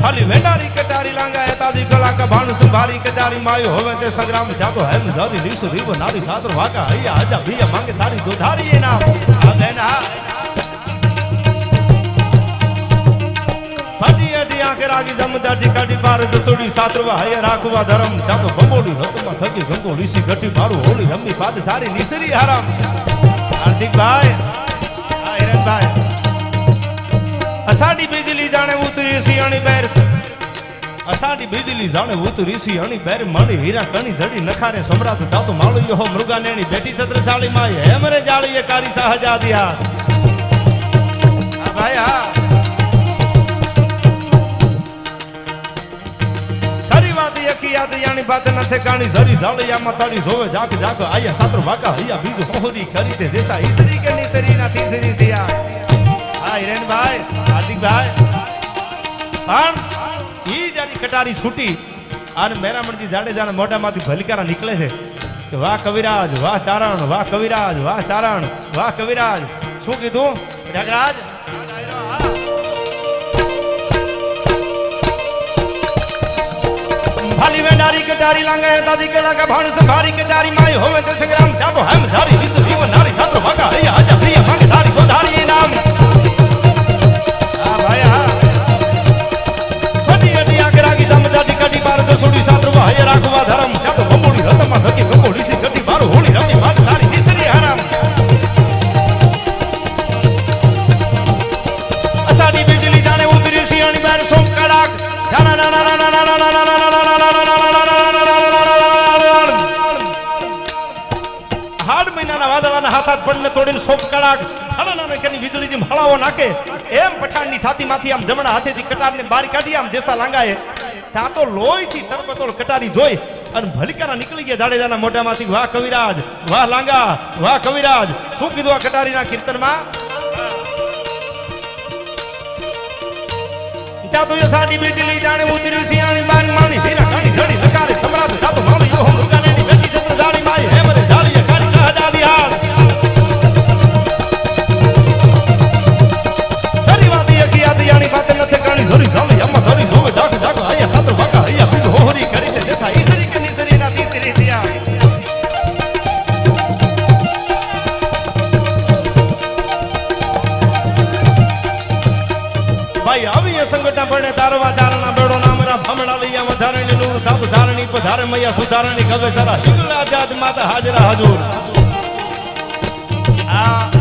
खाली वेंडारी कटारी लांगा तादी कला का भाण संभारी कचारी मायो होवे ते संग्राम जातो है मजारी लीसु दीव नारी सातर वाका हैया आजा बिया मांगे तारी दोधारी ये नाम आ ना फाटी अटी आके रागी जमदा टिकाटी पार दसोडी सातरवा हैया राखवा धर्म जातो बंबोडी रतमा थकी गंगोली सी गटी पारू होली रमी पाद सारी निसरी हराम हार्दिक भाई हिरण भाई असाडी बिजली जाने उतरी सियाणी बैर असाडी बिजली जाने उतरी सियाणी बैर मणी हीरा कणी जड़ी नखारे सम्राट जातो मालो यो हो मृगा नेणी बेटी सत्रशाली माई है मरे जाली ये कारी साहजादिया आ भाई आ खरी बात यकी याद यानी बात न थे कानी जरी जालिया मतारी जोवे जाक जाक आया सात्र वाका हैया बीजो होदी खरी ते जैसा इसरी के निसरी ना तीसरी सिया आ हिरेन भाई हार्दिक भाई पण ई जारी कटारी छूटी आने मेरामणजी जाडेजाना मोढामांथी भलकारा निकळे छे के वाह कविराज वाह चारण वाह कविराज वाह चारण वाह कविराज શું કીધું રાગરાજ भाली वेंडारी कटारी लांगा दादी कला का भाण संभारी कचारी माई होवे ते संग्राम जातो है मजारी विश्व जीव नारी छात्र भागा हैया आजा प्रिय मांगे धारी गोधारी ये नाम आ भाई आ फटी अटी आके रागी जमदा टिकाटी पार दसोडी सातरवा हैया राखवा धर्म जातो बंबोडी रतमा थकी गंगोली सी गटी पार होली रमी बात सारी निसरी हराम असाडी बिजली जाने उतरी सियाणी बैर सोम कड़ाक ना ना ना ना ना ना ना ना हाड महीना वादळाना हाथात पड़ने तोड़ीने सोप कड़ाक हळनाने कनी વીજળી જેમ હળાવો નાખે એમ પઠાણની છાતીમાંથી આમ જમણા હાથેથી કટારને બારી કાઢી આમ જેસા લાંગાએ તા તો લોહીથી તરબતોડ કટારી જોઈ અને ભલિકારા નીકળી ગયા જાડેજાના મોઢામાંથી વાહ કવિરાજ વાહ લાંગા વાહ કવિરાજ શું કીધું આ કટારીના કીર્તનમાં ત્યાં તો એ સાડી બીજલી જાણે ઉતરી સિયાણી મારી માણી હીરા કાણી ઘડી લકારે સમ્રાટ જાતો માળી યો મુર્ગાનેની બેટી જત્ર જાળી માઈ હે મરે જાળી કાળી સહજાદી હાલ ધરી વાતી એકી આદી યાણી બાત નથે કાણી ધરી જાળી અમ્મા ધરી જોવે જાક જાક આયા સાત્ર વાકા આયા બીજ હોરી કરીને દેસા ઈસરી કે નિસરી ના તીસરી દિયા भाई अभी ये संगठन पड़े तारवा चारणा बेड़ो नामरा भमणा लिया मधारणी नूर धाप धारणी पधारे मैया सुधारणी कवे सारा हिगला आजाद माता हाजरा हजूर आ